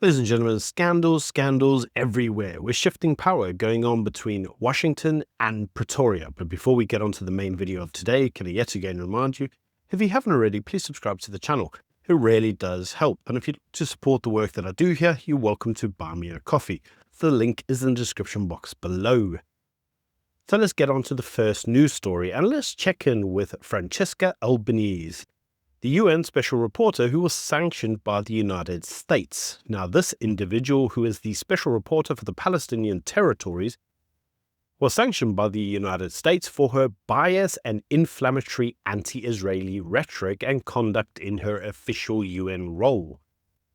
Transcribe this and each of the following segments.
Ladies and gentlemen, scandals everywhere. We're shifting power going on between Washington and Pretoria. But before we get on to the main video of today, can I yet again remind you, if you haven't already, please subscribe to the channel. It really does help. And if you'd like to support the work that I do here, you're welcome to buy me a coffee. The link is in the description box below. So let's get on to the first news story and let's check in with Francesca Albanese, the UN Special Reporter who was sanctioned by the United States. Now, this individual, who is the Special Reporter for the Palestinian territories, was sanctioned by the United States for her bias and inflammatory anti-Israeli rhetoric and conduct in her official UN role.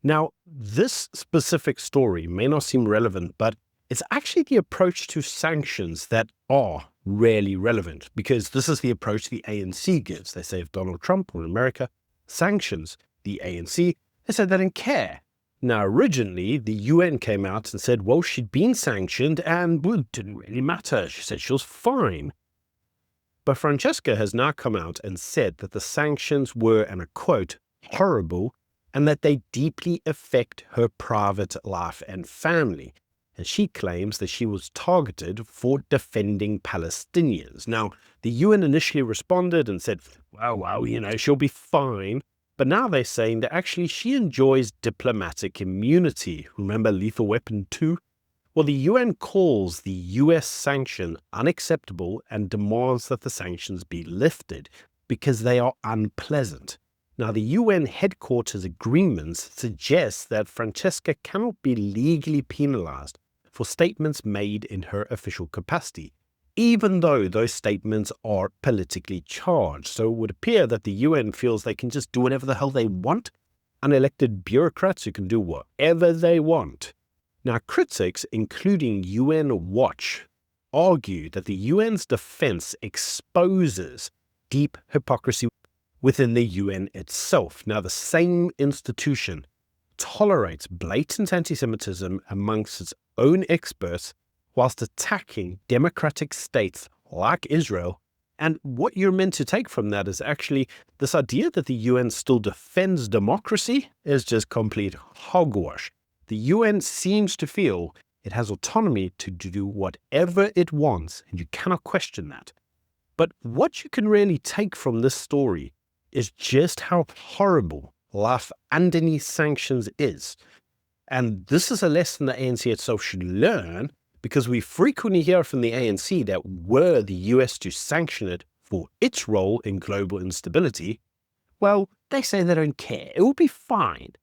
Now, this specific story may not seem relevant, but it's actually the approach to sanctions that are really relevant, because this is the approach the ANC gives. They say if Donald Trump or America sanctions the ANC, they said they didn't care. Now, originally, the UN came out and said, well, she'd been sanctioned and it didn't really matter. She said she was fine. But Francesca has now come out and said that the sanctions were, and I quote, horrible, and that they deeply affect her private life and family. And she claims that she was targeted for defending Palestinians. Now, the UN initially responded and said, well, she'll be fine. But now they're saying that actually she enjoys diplomatic immunity. Remember Lethal Weapon 2? Well, the UN calls the US sanction unacceptable and demands that the sanctions be lifted because they are unpleasant. Now, the UN headquarters agreements suggest that Francesca cannot be legally penalized for statements made in her official capacity, even though those statements are politically charged. So it would appear that the UN feels they can just do whatever the hell they want, unelected bureaucrats who can do whatever they want. Now, critics, including UN Watch, argue that the UN's defense exposes deep hypocrisy within the UN itself. Now, the same institution tolerates blatant anti-Semitism amongst its own experts whilst attacking democratic states like Israel. And what you're meant to take from that is actually this idea that the UN still defends democracy is just complete hogwash. The UN seems to feel it has autonomy to do whatever it wants, and you cannot question that. But what you can really take from this story is just how horrible life underneath sanctions is. And this is a lesson the ANC itself should learn, because we frequently hear from the ANC that were the US to sanction it for its role in global instability, well, they say they don't care. It will be fine.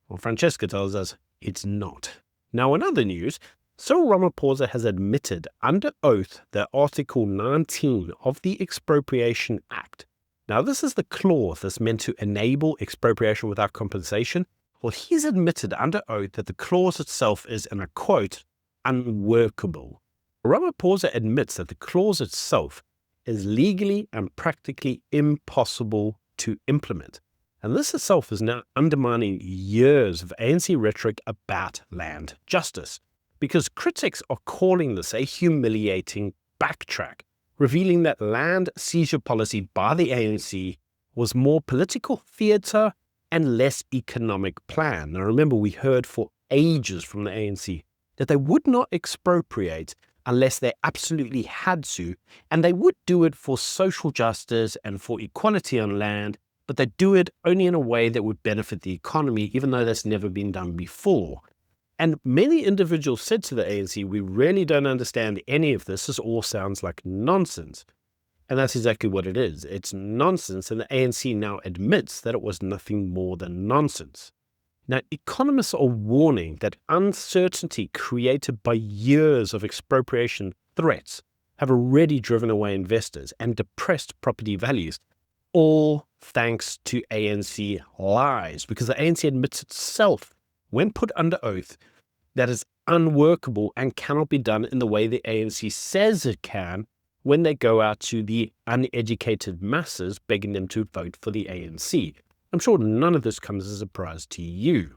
Well, Francesca tells us it's not. Now, in other news, Cyril Ramaphosa has admitted under oath that Article 19 of the Expropriation Act. Now, this is the clause that's meant to enable expropriation without compensation. Well, he's admitted under oath that the clause itself is, and I quote, unworkable. Ramaphosa admits that the clause itself is legally and practically impossible to implement. And this itself is now undermining years of ANC rhetoric about land justice, because critics are calling this a humiliating backtrack, revealing that land seizure policy by the ANC was more political theatre and less economic plan. Now, remember, we heard for ages from the ANC that they would not expropriate unless they absolutely had to, and they would do it for social justice and for equality on land, but they do it only in a way that would benefit the economy, even though that's never been done before. And many individuals said to the ANC, we really don't understand any of this. This all sounds like nonsense. And that's exactly what it is. It's nonsense, and the ANC now admits that it was nothing more than nonsense. Now, economists are warning that uncertainty created by years of expropriation threats have already driven away investors and depressed property values, all thanks to ANC lies, because the ANC admits itself, when put under oath, that is unworkable and cannot be done in the way the ANC says it can when they go out to the uneducated masses begging them to vote for the ANC. I'm sure none of this comes as a surprise to you.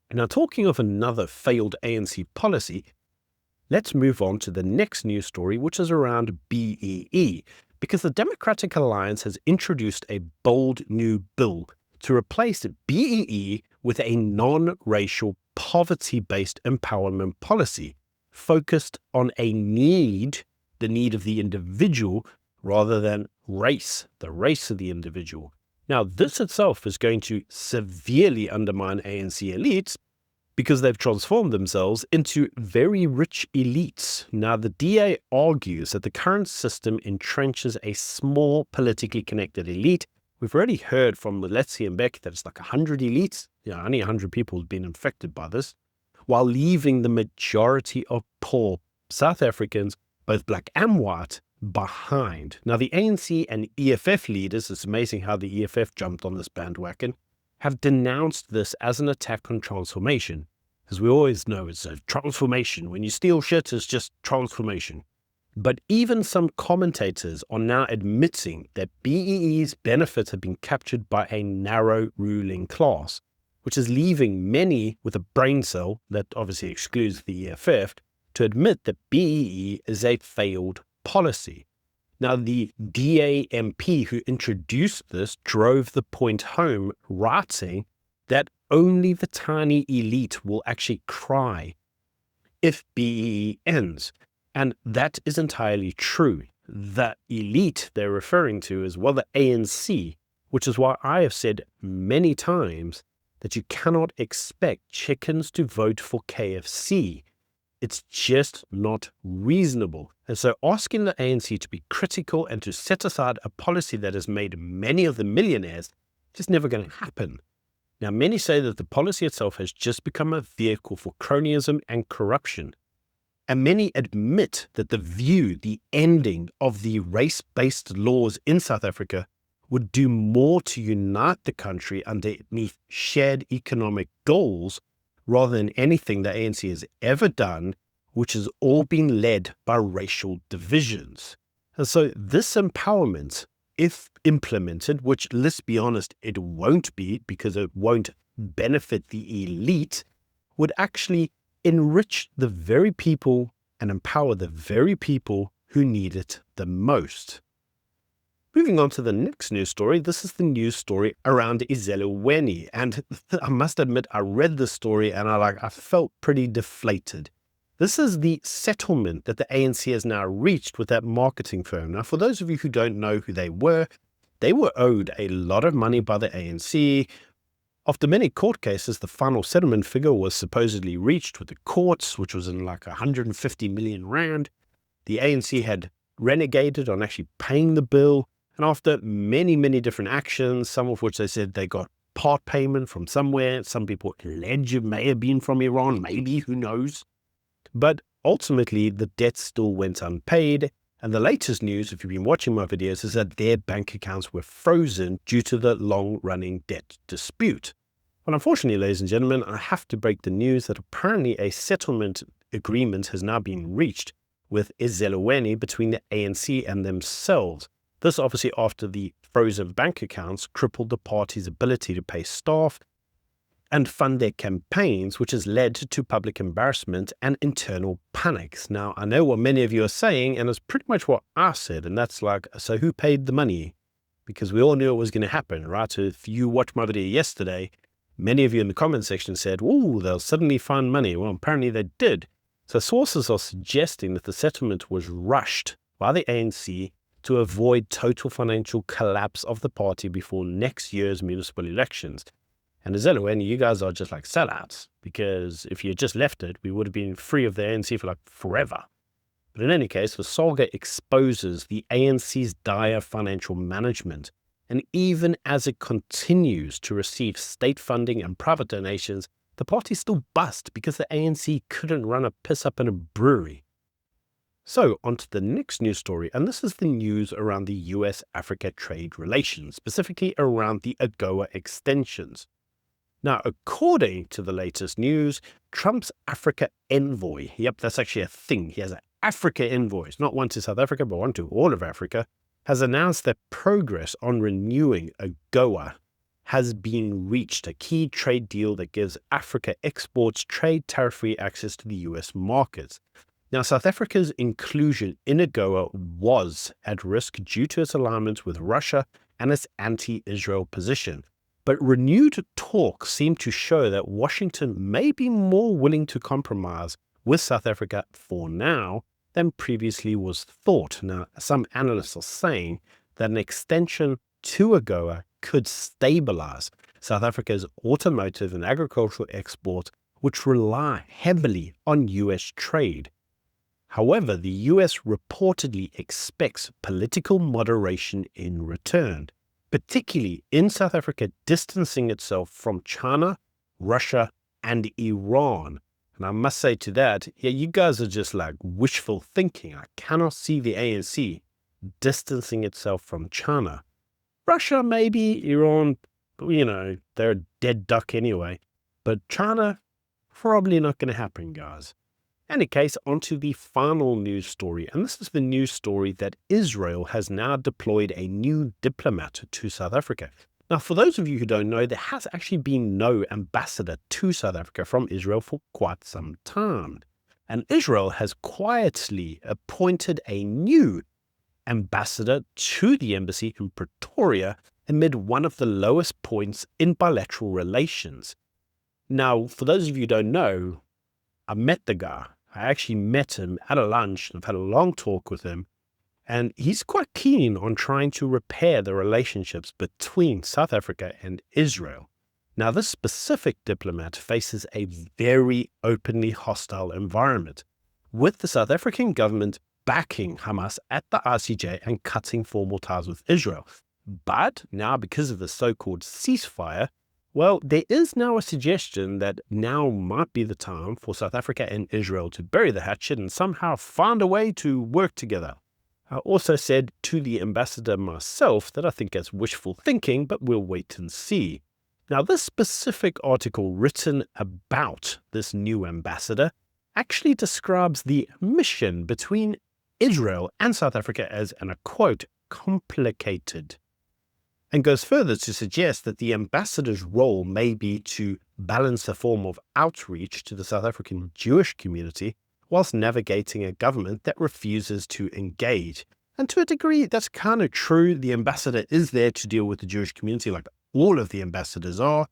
And now, talking of another failed ANC policy, let's move on to the next news story, which is around BEE, because the Democratic Alliance has introduced a bold new bill to replace BEE with a non-racial poverty-based empowerment policy focused on the need of the individual rather than race, the race of the individual. Now, this itself is going to severely undermine ANC elites because they've transformed themselves into very rich elites. Now, the DA argues that the current system entrenches a small politically connected elite. We've already heard from Letzi and Beck that it's like 100 elites. Yeah, only 100 people have been infected by this, while leaving the majority of poor South Africans, both black and white, behind. Now, the ANC and EFF leaders, it's amazing how the EFF jumped on this bandwagon, have denounced this as an attack on transformation. As we always know, it's a transformation. When you steal shit, it's just transformation. But even some commentators are now admitting that BEE's benefits have been captured by a narrow ruling class, which is leaving many with a brain cell that obviously excludes the EFF to admit that BEE is a failed policy. Now, the DA MP who introduced this drove the point home, writing that only the tiny elite will actually cry if BEE ends. And that is entirely true. That elite they're referring to is, well, the ANC, which is why I have said many times that you cannot expect chickens to vote for KFC. It's just not reasonable. And so asking the ANC to be critical and to set aside a policy that has made many of the millionaires is just never going to happen. Now, many say that the policy itself has just become a vehicle for cronyism and corruption. And many admit that the ending of the race-based laws in South Africa would do more to unite the country underneath shared economic goals rather than anything the ANC has ever done, which has all been led by racial divisions. And so this empowerment, if implemented, which, let's be honest, it won't be because it won't benefit the elite, would actually enrich the very people and empower the very people who need it the most. Moving on to the next news story, this is the news story around Ezelweni. And I must admit, I read this story and I felt pretty deflated. This is the settlement that the ANC has now reached with that marketing firm. Now, for those of you who don't know who they were owed a lot of money by the ANC. After many court cases, the final settlement figure was supposedly reached with the courts, which was in like 150 million rand. The ANC had renegated on actually paying the bill. And after many, many different actions, some of which they said they got part payment from somewhere, some people allege it may have been from Iran, maybe, who knows. But ultimately, the debt still went unpaid. And the latest news, if you've been watching my videos, is that their bank accounts were frozen due to the long-running debt dispute. But unfortunately, ladies and gentlemen, I have to break the news that apparently a settlement agreement has now been reached with Ezelweni between the ANC and themselves. This obviously after the frozen bank accounts crippled the party's ability to pay staff and fund their campaigns, which has led to public embarrassment and internal panics. Now, I know what many of you are saying, and it's pretty much what I said, and that's like, so who paid the money? Because we all knew it was going to happen, right? So if you watched my video yesterday, many of you in the comment section said, oh, they'll suddenly find money. Well, apparently they did. So sources are suggesting that the settlement was rushed by the ANC to avoid total financial collapse of the party before next year's municipal elections. And Ezelweni, you guys are just like sellouts, because if you just left it, we would have been free of the ANC for like forever. But in any case, the saga exposes the ANC's dire financial management. And even as it continues to receive state funding and private donations, the party still bust because the ANC couldn't run a piss up in a brewery. So, on to the next news story, and this is the news around the US-Africa trade relations, specifically around the AGOA extensions. Now, according to the latest news, Trump's Africa envoy, yep, that's actually a thing, he has an Africa envoy, not one to South Africa, but one to all of Africa, has announced that progress on renewing AGOA has been reached, a key trade deal that gives Africa exports trade tariff-free access to the US markets. Now, South Africa's inclusion in AGOA was at risk due to its alignment with Russia and its anti-Israel position. But renewed talks seem to show that Washington may be more willing to compromise with South Africa for now than previously was thought. Now, some analysts are saying that an extension to AGOA could stabilize South Africa's automotive and agricultural exports, which rely heavily on US trade. However, the US reportedly expects political moderation in return, particularly in South Africa distancing itself from China, Russia, and Iran. And I must say to that, yeah, you guys are just like wishful thinking. I cannot see the ANC distancing itself from China. Russia, maybe. Iran, they're a dead duck anyway. But China, probably not going to happen, guys. In any case, on to the final news story. And this is the news story that Israel has now deployed a new diplomat to South Africa. Now, for those of you who don't know, there has actually been no ambassador to South Africa from Israel for quite some time. And Israel has quietly appointed a new ambassador to the embassy in Pretoria amid one of the lowest points in bilateral relations. Now, for those of you who don't know, I met the guy. I actually met him at a lunch. I've had a long talk with him. And he's quite keen on trying to repair the relationships between South Africa and Israel. Now, this specific diplomat faces a very openly hostile environment, with the South African government backing Hamas at the ICJ and cutting formal ties with Israel. But now, because of the so-called ceasefire, well, there is now a suggestion that now might be the time for South Africa and Israel to bury the hatchet and somehow find a way to work together. I also said to the ambassador myself that I think that's wishful thinking, but we'll wait and see. Now, this specific article written about this new ambassador actually describes the mission between Israel and South Africa as, and I quote, complicated, and goes further to suggest that the ambassador's role may be to balance a form of outreach to the South African Jewish community whilst navigating a government that refuses to engage. And to a degree, that's kind of true. The ambassador is there to deal with the Jewish community, like all of the ambassadors are.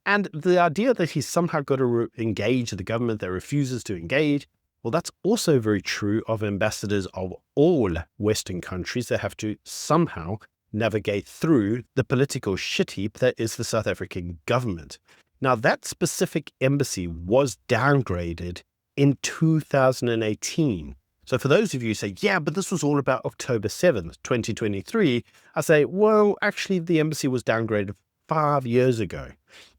And the idea that he's somehow got to engage the government that refuses to engage, well, that's also very true of ambassadors of all Western countries that have to somehow navigate through the political shit heap that is the South African government. Now, that specific embassy was downgraded in 2018. So for those of you who say, yeah, but this was all about October 7th, 2023, I say, well, actually, the embassy was downgraded 5 years ago.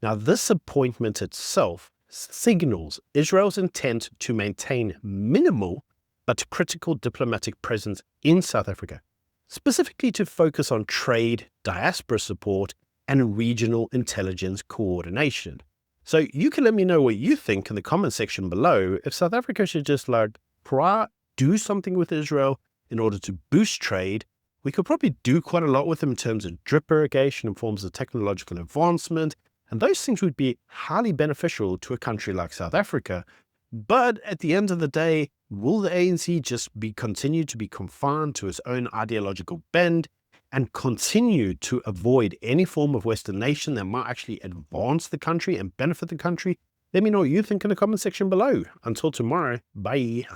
Now, this appointment itself signals Israel's intent to maintain minimal but critical diplomatic presence in South Africa, specifically to focus on trade, diaspora support, and regional intelligence coordination. So you can let me know what you think in the comment section below. If South Africa should just do something with Israel in order to boost trade, we could probably do quite a lot with them in terms of drip irrigation and forms of technological advancement. And those things would be highly beneficial to a country like South Africa. But at the end of the day, will the ANC just continue to be confined to its own ideological bend and continue to avoid any form of Western nation that might actually advance the country and benefit the country? Let me know what you think in the comment section below. Until tomorrow, bye.